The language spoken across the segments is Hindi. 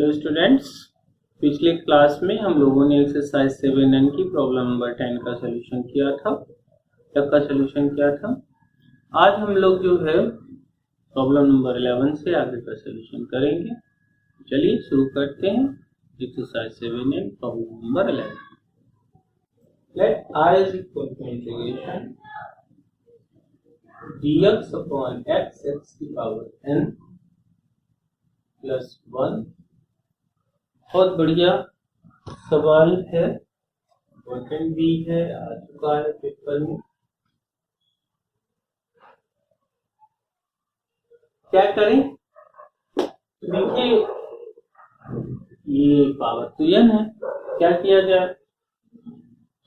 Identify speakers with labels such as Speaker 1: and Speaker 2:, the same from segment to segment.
Speaker 1: हेलो स्टूडेंट्स, पिछले क्लास में हम लोगों ने एक्सरसाइज 7N की प्रॉब्लम नंबर 10 का सलूशन किया था। तक का सलूशन किया था। आज हम लोग जो है प्रॉब्लम नंबर 11 से आगे का सलूशन करेंगे। चलिए शुरू करते हैं। Exercise 7N problem number 11। Let I is equal to integration dx upon x की पावर n प्लस 1। बहुत बढ़िया सवाल है, इम्पोर्टेंट भी है, आ चुका है पेपर में। क्या करें? देखिए ये पावर तो n है, क्या किया जाए?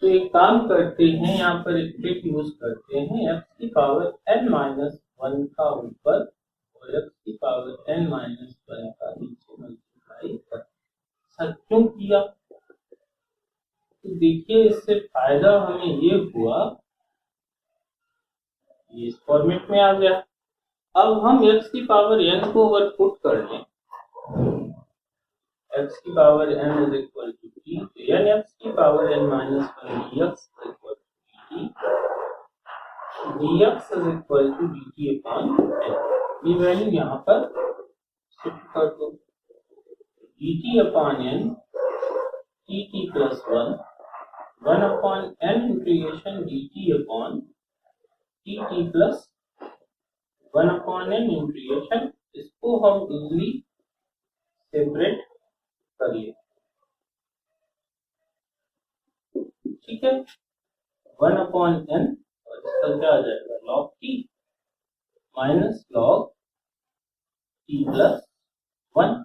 Speaker 1: तो एक काम करते हैं, यहाँ पर एक ट्रिक यूज करते हैं। x की पावर n माइनस 1 का ऊपर और x की पावर n माइनस 1 का नीचे मल्टीप्लाई करते हैं। क्यों किया? तो देखिए इससे फायदा हमें ये हुआ, ये इस फॉर्मेट में आ गया। अब हम x की पावर n को अगर पुट कर लें, x की power n is equal to t, तो n x की power n minus 1 dx is equal to dt, dx is equal to dt upon n। ये वैल्यू यहाँ पर शिफ्ट कर दो, dt upon n tt plus 1 upon n integration dt upon tt plus 1 upon n integration. इसको हम इजीली सेपरेट कर लिए, ठीक है। 1 अपॉन n और इसका क्या आ जाएगा, log t minus log t plus 1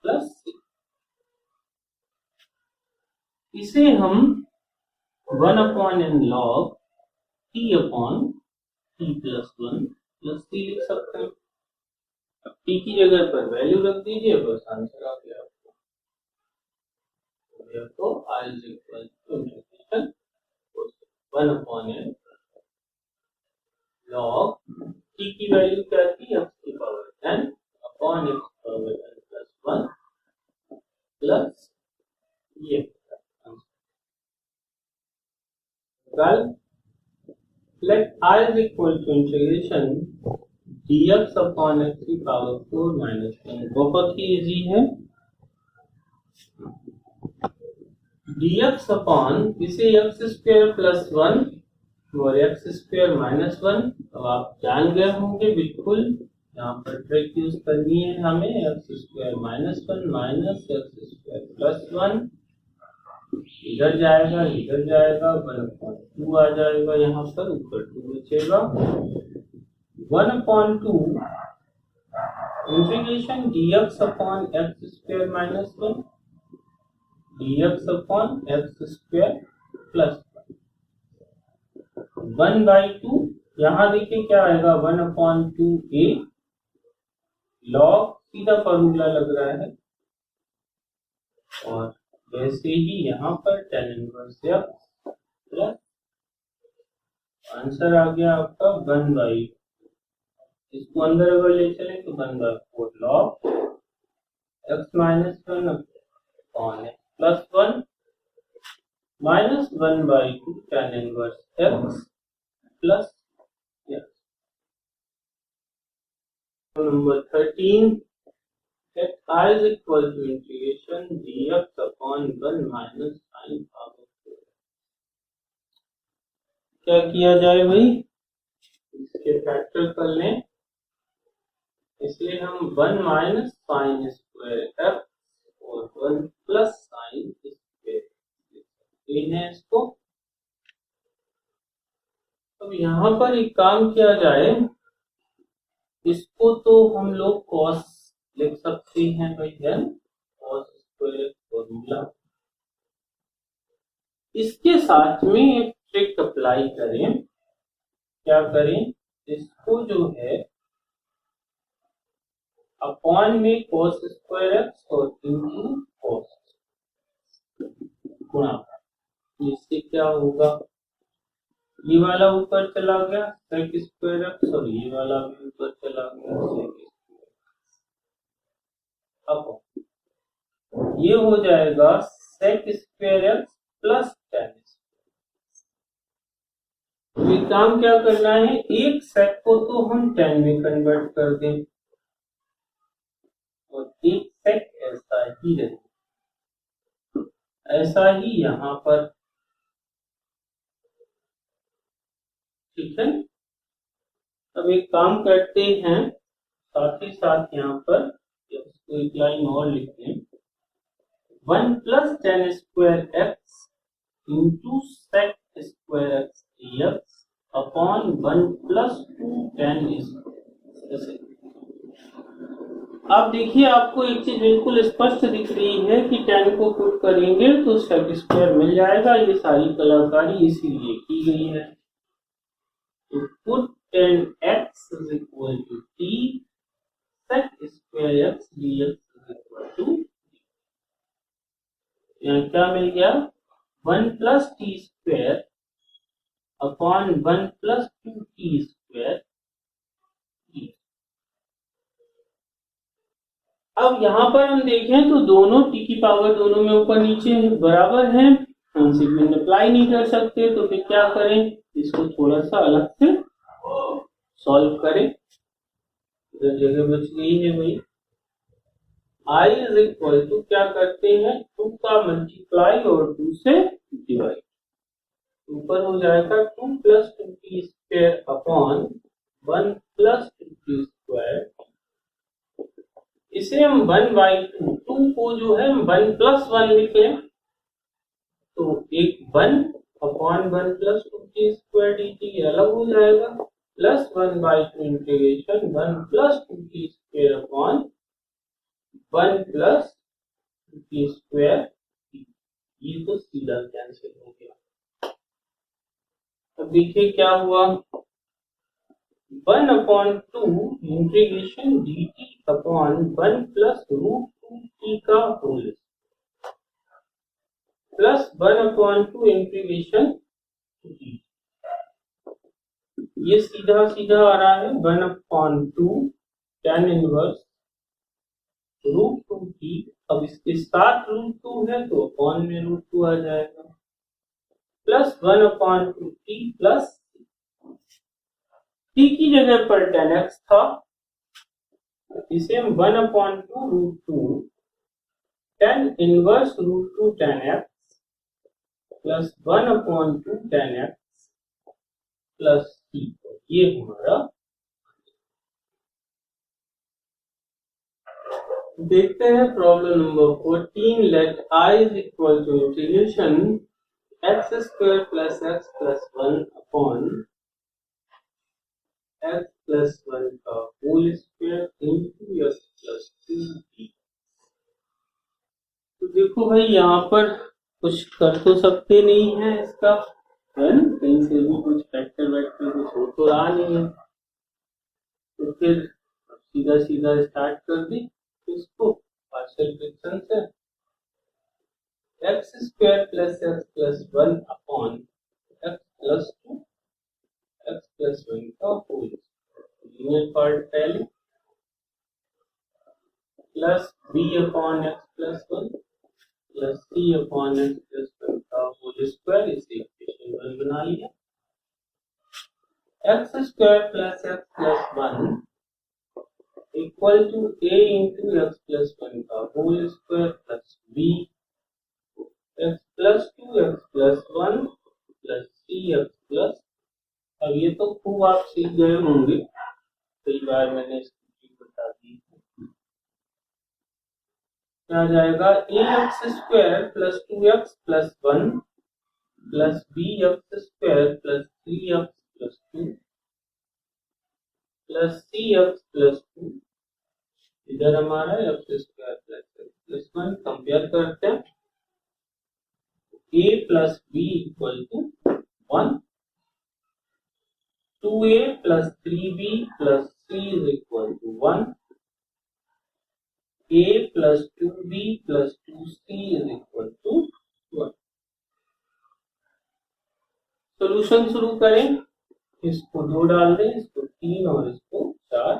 Speaker 1: plus 6। इसे हम 1 upon n log t upon t plus 1 plus 3 लिख सकते हैं। अब t की जगह पर वैल्यू रख दीजिए, बस आंसर आ गया आपको। तो I is equal to integration 1 upon n log t की वैल्यू क्या थी, x की power n upon x power n plus 1 plus ये कल let I is equal to integration dx upon x की पावर 4 माइनस 1। बहुत ही इजी है। dx अपॉन इसे x स्क्वायर प्लस 1 और x स्क्वायर माइनस 1। अब आप जान गए होंगे बिल्कुल, यहाँ पर ट्रिक यूज करनी है हमें। x square minus 1 minus x square plus 1, इधर जाएगा 1/2 आ जाएगा, यहाँ पर ऊपर 2 बचेगा। 1/2 integration dx upon x square minus 1 dx upon x square plus 1/2। यहाँ देखिए क्या आएगा, 1/2a लॉग, सीधा फॉर्मूला लग रहा है। और वैसे ही यहाँ पर tan inverse x plus answer आ गया आपका 1/2। इसको अंदर अगर ले चले तो 1/4 log x minus 1 upon x plus 1 minus 1/2 tan inverse x plus number 13 that I is equal to integration dx upon 1 minus sin power 4। क्या किया जाए भाई, इसके फैक्टर कर लें, इसलिए हम 1 माइनस साइन स्क्वायर x और 1 प्लस साइन स्क्वायर लिखते हैं इसको। अब यहाँ पर एक काम किया जाए, इसको तो हम लोग cos लिख सकते हैं भाई, देन cos स्क्वायर फॉर्मूला। इसके साथ में एक ट्रिक अप्लाई करें। क्या करें, इसको जो है अपॉन में cos स्क्वायर x और इनटू cos गुणा, इससे क्या होगा, ये वाला ऊपर चला गया sec स्क्वायर x और ये वाला भी ऊपर चला गया sec स्क्वायर। अब ये हो जाएगा sec square x plus tan। तो एक काम क्या करना है, एक sec को तो हम tan में कन्वर्ट कर दें और एक sec ऐसा ही रहे, ऐसा ही यहां पर, ठीक है। अब एक काम करते हैं, साथ ही साथ यहाँ पर इसको एक लाइन और लिख लें, 1 plus tan square x into sec square x dx upon 1 plus 2 tan square. आप देखिए, आपको एक चीज बिल्कुल स्पष्ट दिख रही है कि tan को पुट करेंगे तो sec स्क्वायर मिल जाएगा। ये सारी कलाकारी इसीलिए की गई है। तो put tan x is equal to t sec square x dx is equal to, यहाँ क्या मिल गया, 1 plus T square upon 1 plus 2 T square. अब यहाँ पर हम देखें तो दोनों टी की पावर दोनों में ऊपर नीचे बराबर है, हम सिग्नल अप्लाई नहीं कर सकते, तो फिर क्या करें, इसको थोड़ा सा अलग से सॉल्व करें। इधर जगह बच गई है भाई, i इज इक्वल टू क्या करते हैं, 2 का मल्टीप्लाई और 2 से डिवाइड, ऊपर हो जाएगा 2 plus 2 T square upon 1 plus 2 T square. इसे हम 1/2, 2 को जो है 1 प्लस 1 लिखें, तो एक 1 upon 1 plus 2 T square dt अलग हो जाएगा, plus 1/2 integration 1 plus 2 T square upon 1 plus 2 T square. ये तो सीधा कैंसिल हो गया। अब देखिए क्या हुआ, 1/2 integration dt upon 1 plus root 2 t का होल प्लस 1/2 इंटीग्रेशन dt। ये सीधा सीधा आ रहा है 1/2 tan इनवर्स रूट 2 t। अब इसके साथ रूट 2 है तो अपॉन में रूट 2 आ जाएगा, प्लस 1/2 t प्लस t की जगह पर tan x था, इसे हम 1/2 root 2 tan inverse root 2 tan x plus 1/2 tan x plus t, ये हमारा। देखते हैं problem number 14। Let i is equal to integration x square plus x plus 1 upon x plus 1 का whole square into x plus 2t। तो देखो भाई, यहाँ पर कुछ कर तो सकते नहीं है इसका, है ना, कहीं से भी कुछ फैक्टर वैक्टर कुछ हो तो रहा नहीं है, तो फिर सीधा सीधा स्टार्ट कर दी इसको पार्शियल फ्रैक्शन से, x square plus x plus 1 upon x plus 2 x plus 1 का होल लीनियर पार्ट पहले, plus b upon x plus 1 plus c upon x plus 1 का होल स्क्वायर, इसे इक्वेशन 1 बना लिया। x square plus x plus 1 equal to a into x plus 1 का whole square plus b x plus 2 x plus 1 plus c x plus. अब ये तो खूब आप सीख गए होंगे, कई बार मैंने इसकी बता दी। क्या जाएगा, ax square plus 2x plus 1 plus bx square plus 3x plus 2 plus cx plus 2, इधर हमारा x square plus x plus 1। Compare करते हैं, a plus b equal to 1, 2a plus 3b plus 3 is equal to 1, a plus 2b plus 2c is equal to 1। Solution शुरू करें, इसको 2 डाल दें, इसको 3 और इसको 4,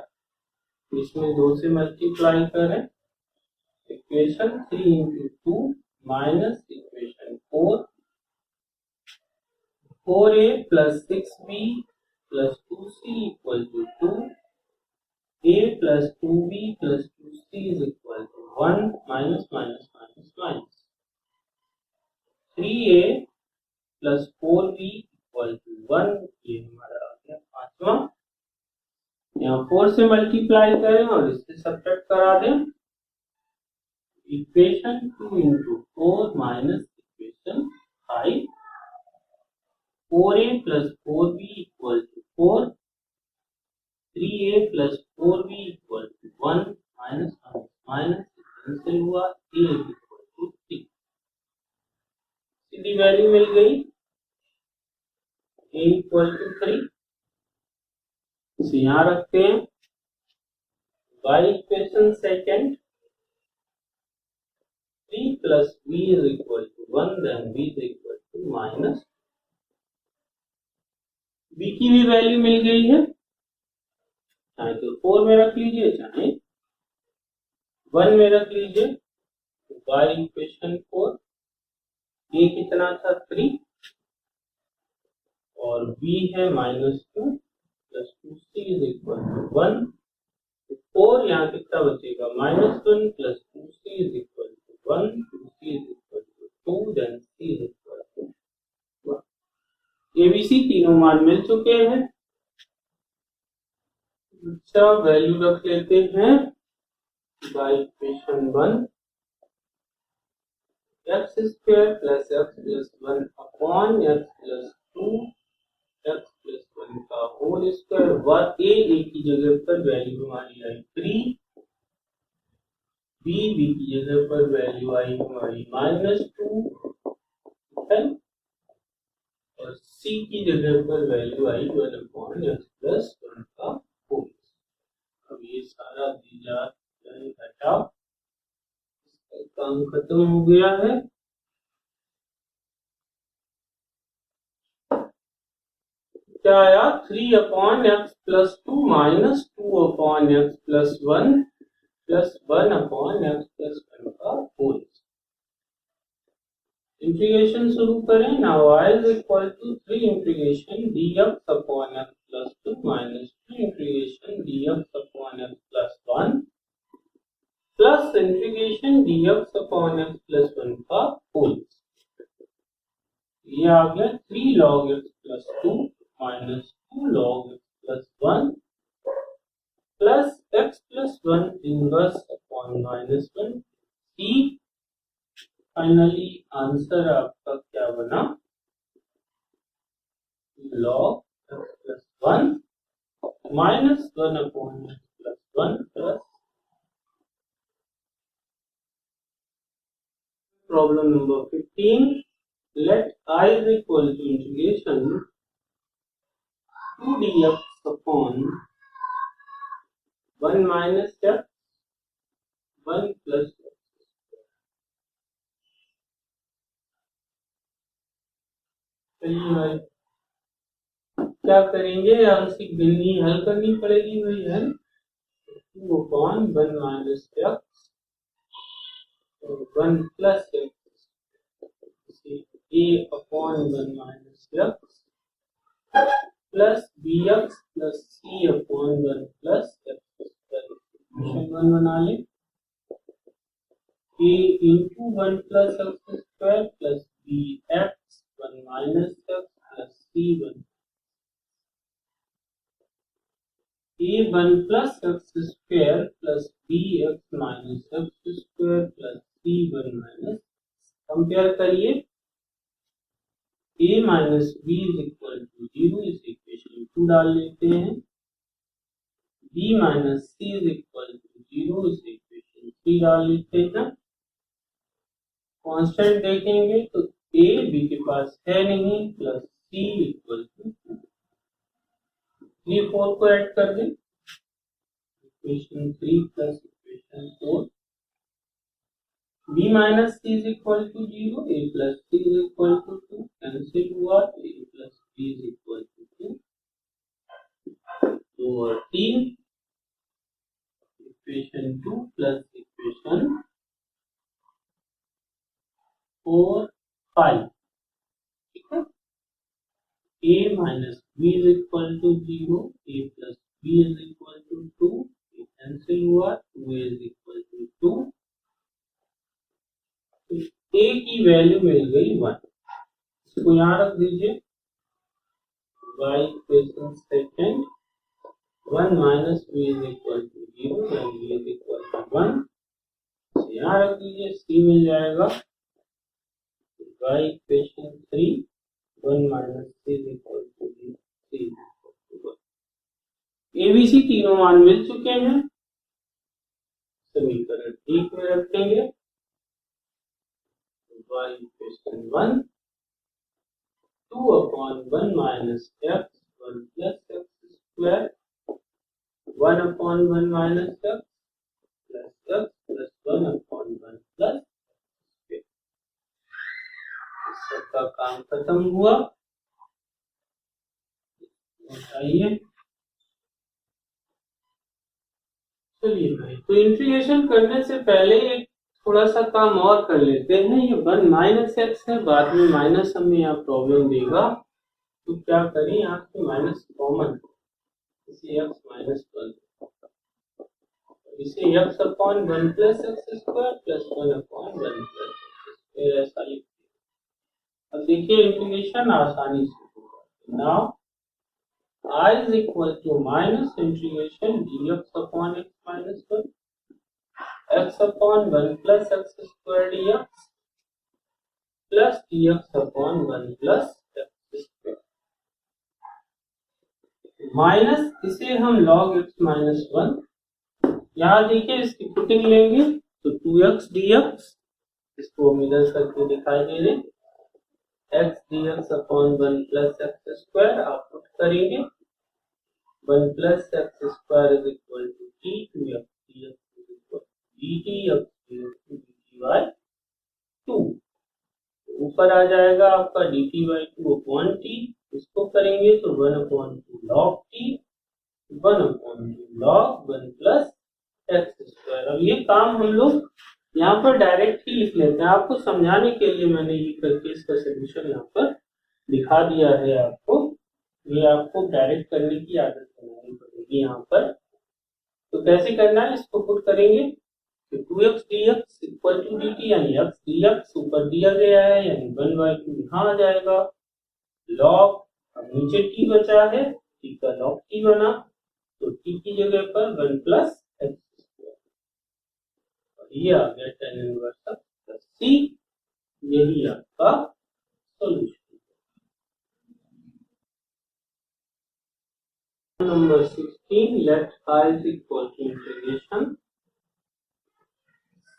Speaker 1: इसमें 2 से मल्टीप्लाई करें, equation 3 into 2 minus equation 4a plus 6b plus 2c equal to 2, a plus 2b plus 2c is equal to 1 minus minus minus minus 3a plus 4b equal to 1। ये हमारा आ गया पांचवा। यहाँ 4 से मल्टीप्लाई करें और इससे सब्ट्रैक्ट करा दें। Equation 2 into 4 minus equation 5, 4a plus 4b equal to 4, 3a plus 4b equal to 1 minus minus minus cancel हुआ, a equal to 3। सीधी वैल्यू मिल गई, a equal to 3। इसे यहाँ रखते हैं। y equation second, 3 plus b is equal to 1, then b is equal to minus। b की भी वैल्यू मिल गई है, चाहे तो 4 में रख लीजिए चाहे 1 में रख लीजिए। y इक्वेशन 4, a कितना था 3 और b है -2 plus 2c is equal to 1। 4 यहाँ कितना बचेगा -1 plus 2c is equal to 1, 2c is equal to 2, then c is equal to 1। abc तीनों मान मिल चुके हैं। अच्छा, वैल्यू रख लेते हैं by equation 1, x square plus x plus 1 upon x plus 2 x plus 1 का होल स्क्वायर। a की जगह पर वैल्यू हमारी आई 3, b की जगह पर वैल्यू आई हमारी -2 है और c की जगह पर वैल्यू आई 1 अपॉन x प्लस 1 का होल। अब ये सारा दीजा हटा, काम खत्म हो गया है। क्या आया, 3 upon x plus 2 minus 2 upon x plus 1 plus 1 upon x plus 1 का होल। इंटीग्रेशन शुरू करें। Now y is equal to 3 integration dx upon x plus 2 minus 2 integration dx upon x plus 1 plus integration dx upon x plus 1 का होल। ये आ गया 3 log x plus 2 minus 2 log x plus 1 plus x plus 1 inverse upon minus 1 c। Finally answer आपका क्या बना, log x plus 1 minus 1 upon x plus 1 plus. Problem number 15. Let I is equal to integration 2 dx upon 1 minus x 1 plus x। चलिए भाई क्या करेंगे, आंशिक भिन्नी हल करनी पड़ेगी भाई है। 2 upon 1 minus x 1 plus x a upon 1 minus x plus bx plus c upon 1 plus x square। Equation 1 बना ले। a into 1 plus x square plus bx 1 minus x plus c 1 a 1 plus x square plus bx minus x square plus c 1 minus। Compare करिए, a minus b is equal to 0, इस इक्वेशन 2 डाल लेते हैं। b minus c is equal to 0, इस इक्वेशन 3 डाल लेते हैं। कांस्टेंट देखेंगे तो a b के पास है नहीं, प्लस c इक्वल टू 3 4 को ऐड कर दें। Equation 3 plus equation 4, b minus c is equal to 0, a plus c is equal to 2, cancel हुआ, a plus b is equal to 2, 2 और 3। Equation 2 plus equation a minus b is equal to 0, a plus b is equal to 2, ये कैंसिल हुआ, 2a is equal to 2, तो a की वैल्यू मिल गई 1, इसको यहाँ रख दीजिए, y equation second, 1 minus b is equal to 0 and b is equal to 1, यहाँ रख दीजिए, c मिल जाएगा, y equation 3, 1 minus c is equal to 0, c is equal to 1, ABC तीनों मान मिल चुके हैं, समीकरण ठीक में रखेंगे, y equation 1, 2 upon 1 minus x 1 plus x square, 1 upon 1 minus x plus x plus 1 upon 1 plus x, सबका काम खत्म हुआ, बताइए। चलिए भाई, तो इंटीग्रेशन करने से पहले एक थोड़ा सा काम और कर लेते हैं। ये 1 माइनस एक्स है, बाद में माइनस हमें यहाँ प्रॉब्लम देगा, तो क्या करें, यहाँ से माइनस कॉमन, इसे एक्स माइनस 1, इसे x upon 1 plus x square plus 1 upon 1 plus x square, ऐसा लिखते हैं। अब देखिए इंटीग्रेशन आसानी से होगा। Now I is equal to minus integration dx upon x minus 1, x upon 1 plus x square dx plus dx upon 1 plus x square, minus इसे हम log x minus 1, यहाँ देखिए इसकी पुटिंग लेंगे तो 2x dx, इसको मिडल करके दिखाई दे रहे, x dx upon 1 plus x square आप पुट करेंगे, 1 plus x square is equal to t, 2x dx is equal to dt, x dx to dt by 2, ऊपर आ जाएगा आपका dt by 2 upon t, इसको करेंगे तो 1 upon 2 log t, 1 upon 2 log 1 plus x square। अब ये काम हम लोग यहाँ पर डायरेक्ट ही लिख लेते हैं, आपको समझाने के लिए मैंने ये करके इसका सोल्यूशन यहाँ पर दिखा दिया है आपको, ये आपको डायरेक्ट करने की आदत बनानी पड़ेगी यहाँ पर। तो कैसे करना है, इसको पुट करेंगे तो 2x dx equal to dt, यानी x dx ऊपर दिया गया है, यानी 1/2 यहाँ आ जाएगा, log, अब नीचे t बचा है, t का log t बना, तो t की जगह पर 1 प्लस x स्क्वायर, ये आ गया tan इनवर्स प्लस c, यही आपका solution. Number 16, let I is equal to integration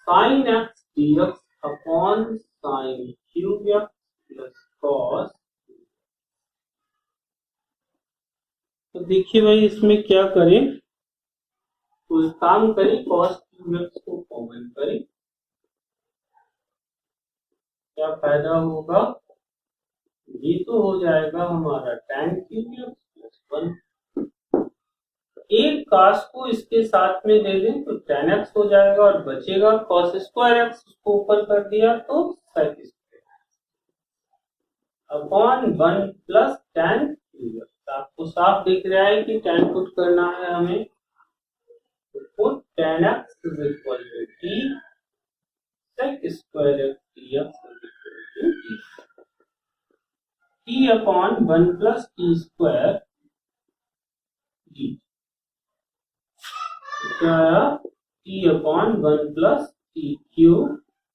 Speaker 1: sin x dx upon sin cube x plus cos। तो देखिए भाई इसमें क्या करें, तो एक काम करें, cos क्यूब x को कॉमन करें, क्या फायदा होगा, ये तो हो जाएगा हमारा tan क्यूब x प्लस 1, एक cos को इसके साथ में दे दें तो tan x हो जाएगा और बचेगा cos स्क्वायर x, उसको ऊपर कर दिया तो sec square upon 1 plus tan cube x। आपको साफ दिख रहा है कि tan पुट करना है हमें, तो put tan x is equal to t sec square x dx is equal to t upon 1 plus t square dt, क्या t upon 1 plus t cube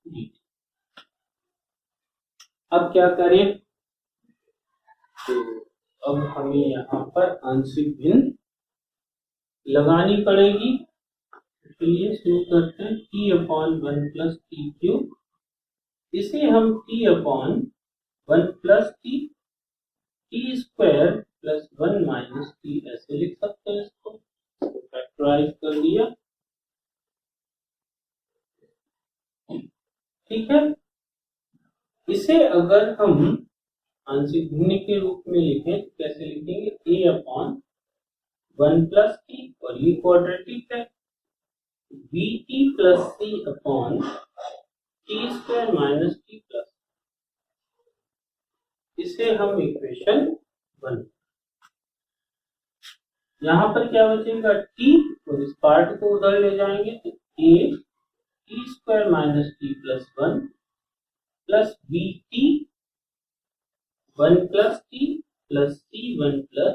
Speaker 1: dt। अब क्या करें, तो अब हमें यहाँ पर आंशिक भिन्न लगानी पड़ेगी, चलिए शुरू करते हैं, t upon 1 plus t cube, इसे हम t upon 1 plus t square plus 1 minus t ऐसे लिख सकते हैं, इसको फैक्टराइज कर दिया, ठीक है। इसे अगर हम आंशिक भिन्न के रूप में लिखें तो कैसे लिखेंगे, a अपॉन 1 प्लस t, और ये क्वाड्रेटिक है, bt plus c upon t square minus t plus, इसे हम इक्वेशन 1। यहाँ पर क्या बचेगा t, और इस पार्ट को उधर ले जाएंगे तो a t square minus t plus 1 plus b t 1 plus t plus c 1 plus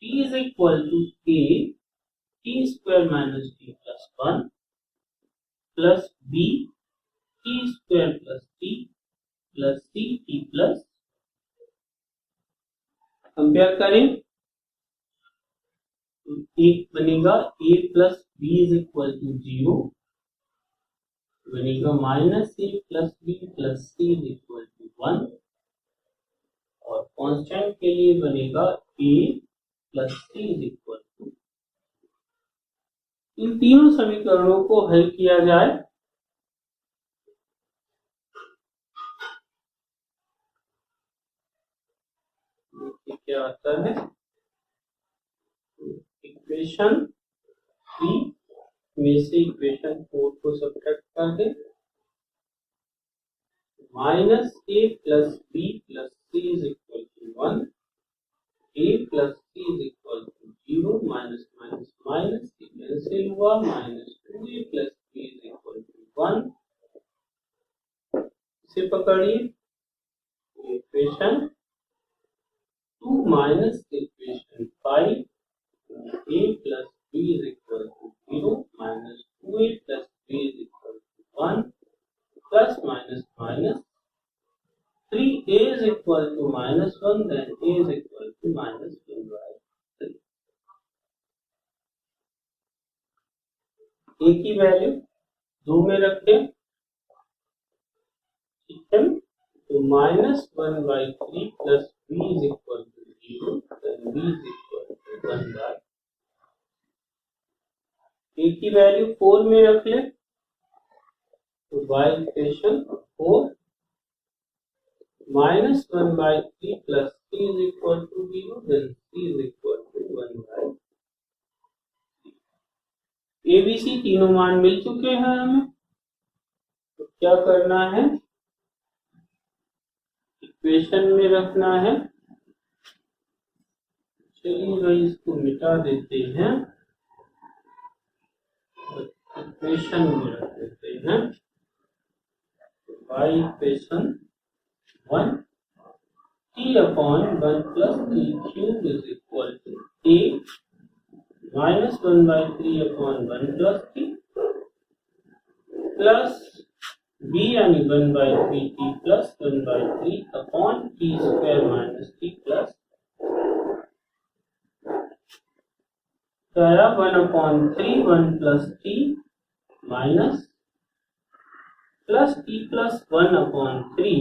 Speaker 1: t is equal to a t square minus t plus 1 plus b t square plus t plus c t plus. Compare करें तो एक बनेगा a plus b is equal to 0, बनेगा minus a plus b plus c is equal to 1, और कांस्टेंट के लिए बनेगा a plus c is equal to. इन तीनों समीकरणों को हल किया जाए क्या आता है, इक्वेशन 3 में से इक्वेशन 4 को सब्ट्रैक्ट कर दें, minus a plus b plus c is equal to 1, a plus c is equal to 0, minus minus minus cancel हुआ, minus 2a plus b is equal to 1। इसे पकड़िए, equation 2 minus equation 5, a plus b is equal to 0, minus 2a plus b is equal to 1, plus minus minus 3a is equal to minus 1, then a is equal to minus 1 by 3। a की वैल्यू 2 में रखें, ठीक है, तो minus 1 by 3 plus b is equal to 0, then b is equal to 1 by। a की वैल्यू 4 में रख लें, तो y equation 4 minus 1 by 3 plus c is equal to 0, then c is equal to 1 by 3। a b c तीनों मान मिल चुके हैं हमें, तो क्या करना है, इक्वेशन में रखना है। चलिए भाई इसको मिटा देते हैं, इक्वेशन में रख देते हैं, y equation 1 t upon 1 plus t cube is equal to a minus 1 by 3 upon 1 plus t plus b यानी 1 by 3t plus 1 by 3 upon t square minus t plus क्या 1 upon 3 1 plus t minus plus t plus 1 upon 3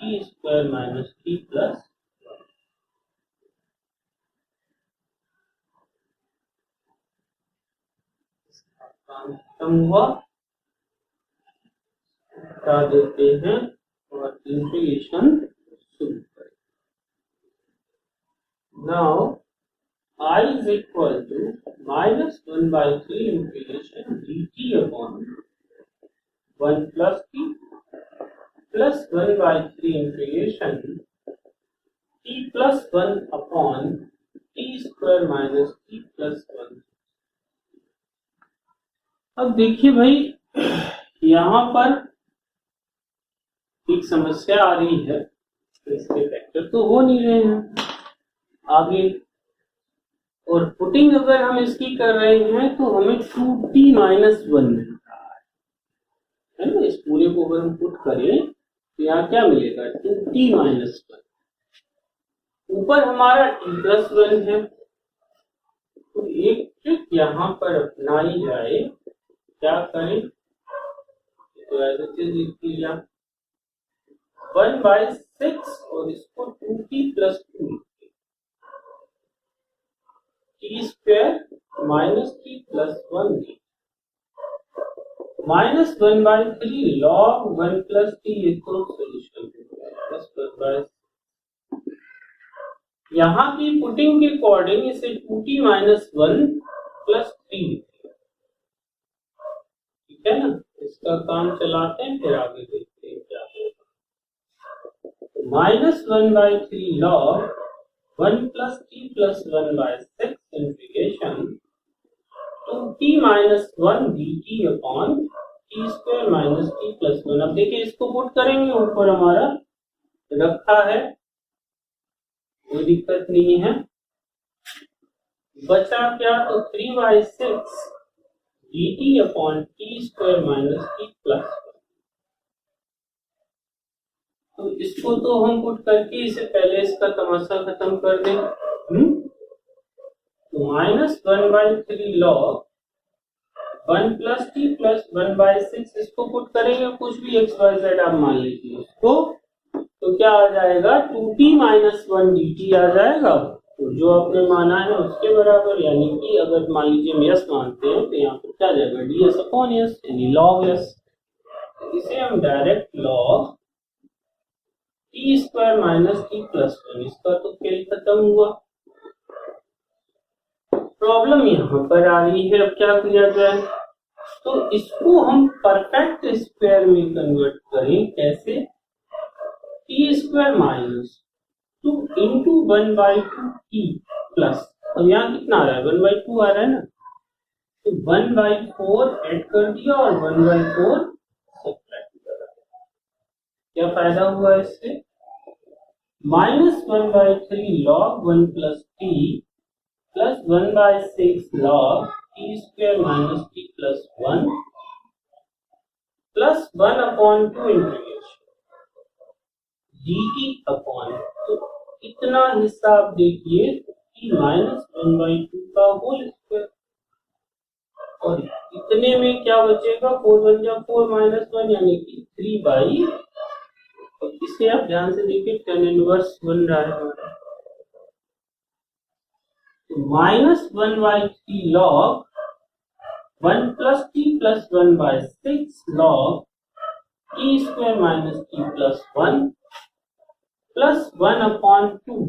Speaker 1: t square minus t plus। काम खत्म हुआ, हटा देते हैं और इंटीग्रेशन शुरू करें। Now I is equal to minus 1 by 3 integration dt upon 1 plus t plus 1 by 3 integration t plus 1 upon t square minus t plus 1। अब देखिए भाई, यहाँ पर एक समस्या आ रही है, तो इसके फैक्टर तो हो नहीं रहे हैं आगे, और पुटिंग अगर हम इसकी कर रहे हैं तो हमें 2t माइनस 1 मिल रहा है ना। इस पूरे को अगर हम पुट करें तो यहाँ क्या मिलेगा, 2t माइनस 1, ऊपर हमारा t प्लस 1 है। तो एक ट्रिक यहाँ पर अपनाई जाए, क्या करें, तो ऐसे चीज लिख लिया 1 by 6 और इसको 2t plus 2 t square minus t plus 1 minus 1 by 3 log 1 plus t इसको सोल्यूशन प्लस 1 by। यहाँ की पुटिंग के अकॉर्डिंग इसे 2t माइनस 1 प्लस 3 लिखेगा, ठीक है ना। इसका काम चलाते हैं, फिर आगे देखते हैं क्या होगा। -1/3 log 1 plus t plus 1/6 integration 2t minus 1 dt upon t square minus t plus 1। अब देखिए इसको पुट करेंगे, ऊपर हमारा रखा है, कोई दिक्कत नहीं है। बचा क्या, तो 3/6 dt upon T square minus T plus 1। तो इसको तो हम पुट करके इसे पहले इसका तमाशा खत्म कर दें। तो -1/3 log 1 plus t plus 1/6 इसको पुट करेंगे, कुछ भी x y z आप मान लीजिए इसको, तो क्या आ जाएगा 2t minus 1 dt आ जाएगा। तो जो आपने माना है उसके बराबर, यानी कि अगर मान लीजिए हम यस मानते हैं तो यहाँ पर क्या आ जाएगा ds अपॉन यस, यानी log s। इसे हम direct log T square minus T plus 1, इसका तो खेल खत्म हुआ। प्रॉब्लम यहाँ पर आ रही है, अब क्या किया जाए, तो इसको हम परफेक्ट स्क्वायर में कन्वर्ट करें। कैसे, T square minus 2 into 1/2 T plus, अब यहाँ कितना आ रहा है 1/2 आ रहा है ना, तो 1/4 ऐड कर दिया और 1/4 सब्ट्रैक्ट कर दिया। क्या फायदा हुआ इससे, -1/3 log 1 plus t plus 1/6 log t square minus t plus 1 plus 1 upon 2 integration dt upon, तो इतना हिस्सा आप देखिए t minus 1/2 का होल स्क्वायर, और इतने में क्या बचेगा 4 1 जा 4 -1 यानी कि 3/, और इसे आप ध्यान से देखिए tan इनवर्स बन रहा है हमारा। -1/3 log 1 plus t plus 1/6 log t square minus t plus 1 plus 1 upon 2,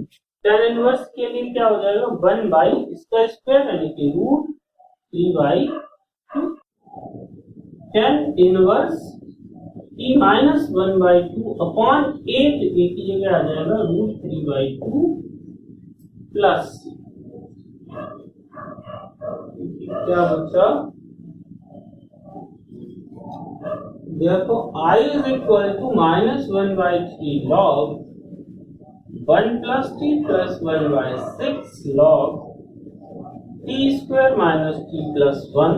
Speaker 1: tan inverse के लिए क्या हो जाएगा 1 इसका स्क्वायर यानी कि root 3/2, tan inverse t minus 1/2 upon 8 की जगह आ जाएगा रूट 3/2 प्लस, क्या बचा, देखो I is equal to -1/3 log 1 plus t plus 1/6 log t square minus t plus 1।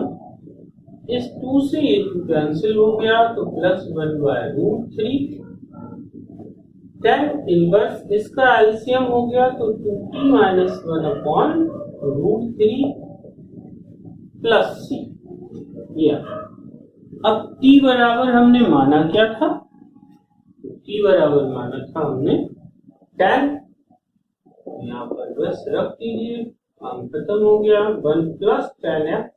Speaker 1: इस 2 से ये 2 कैंसिल हो गया तो प्लस 1/√3, tan इनवर्स इसका एलसीएम हो गया तो 2t minus 1 upon √3 plus c। अब t बराबर हमने माना क्या था, t बराबर माना था हमने tan, यहाँ पर बस रख दीजिए, काम खत्म हो गया। 1 plus tan x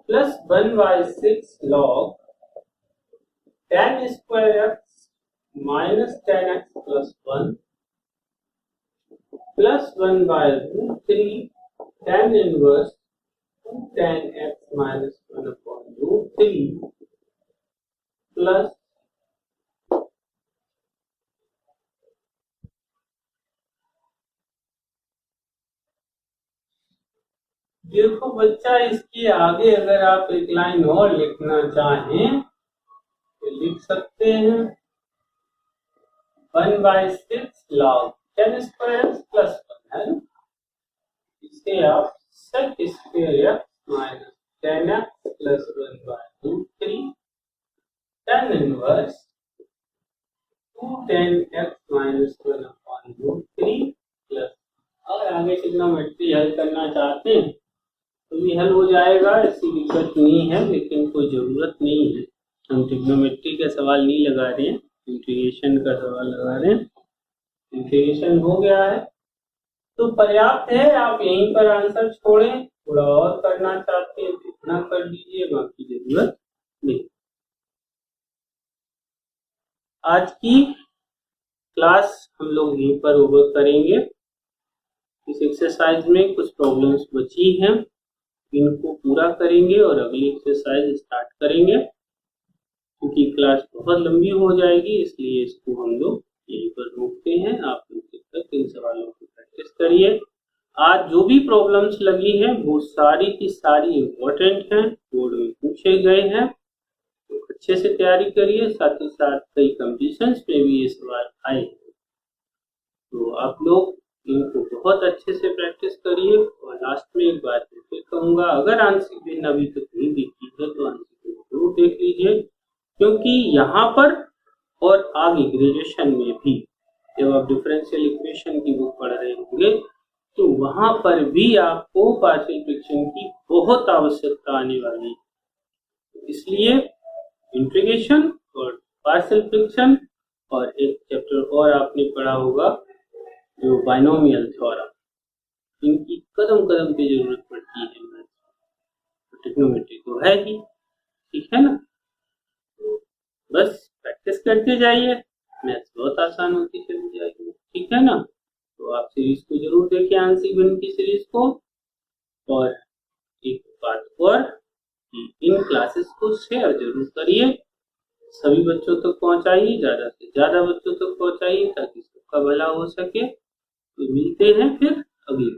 Speaker 1: plus 1/6 log tan square x minus tan x plus 1 plus 1/√3 tan inverse 2 tan x minus 1 upon √3 plus देखो बच्चा, इसके आगे अगर आप एक लाइन और लिखना चाहें तो लिख सकते हैं 1/6 log tan square x plus 1 है ना, इसे आप sec square x minus tan x plus 1/√3 tan inverse 2 tan x minus 1 upon √3 plus, और आगे ट्रिग्नोमेट्री हल करना चाहते हैं तो भी हल हो जाएगा, ऐसी दिक्कत नहीं है, लेकिन कोई जरूरत नहीं है। हम ट्रिग्नोमेट्री का सवाल नहीं लगा रहे हैं, इंटीग्रेशन का सवाल लगा रहे हैं। इंटीग्रेशन हो गया है तो पर्याप्त है, आप यहीं पर आंसर छोड़ें, थोड़ा और करना चाहते हैं तो इतना कर दीजिए, बाकी जरूरत नहीं। आज की क्लास हम लोग यहीं पर ओवर करेंगे। इस एक्सरसाइज में कुछ प्रॉब्लम्स बची हैं, इनको पूरा करेंगे और अगली एक्सरसाइज स्टार्ट करेंगे। क्योंकि क्लास बहुत लंबी हो जाएगी, इसलिए इसको हम लोग यहीं पर रोकते हैं। आप लोग जब तक इन सवालों को प्रैक्टिस करिए। आज जो भी प्रॉब्लम्स लगी हैं वो सारी की सारी इम्पोर्टेंट हैं, बोर्ड में पूछे गए हैं, तो अच्छे से तैयारी करिए। साथ ही साथ कई कंपटीशंस में भी ये सवाल आए हैं, तो आप लोग इनको बहुत अच्छे से प्रैक्टिस करिए। और लास्ट में एक बात मैं फिर कहूँगा, अगर आंसर बिन अभी तक नहीं देखी है तो आंसर बिन जरूर देख लीजिए, क्योंकि यहाँ पर और आगे ग्रेजुएशन में भी जब आप डिफरेंशियल इक्वेशन की बुक पढ़ रहे होंगे तो वहां पर भी आपको पार्शियल फ्रैक्शन की बहुत आवश्यकता आने वाली है। इसलिए इंटीग्रेशन और पार्शियल फ्रैक्शन और एक चैप्टर और आपने पढ़ा होगा जो बाइनोमियल थ्योरम, इनकी कदम कदम पे जरूरत पड़ती है मैथ्स, ट्रिग्नोमेट्री तो है ही, ठीक है ना। तो बस प्रैक्टिस करते जाइए, मैथ्स बहुत आसान होती चली जाएगी, ठीक है ना। तो आप सीरीज को जरूर देखिए, आंसर बिन की सीरीज को। और एक बात और कि इन क्लासेस को शेयर जरूर करिए, सभी बच्चों तक पहुंचाइए, ज्यादा से ज्यादा बच्चों तक पहुंचाइए ताकि सबका भला हो सके। तो मिलते हैं फिर अगली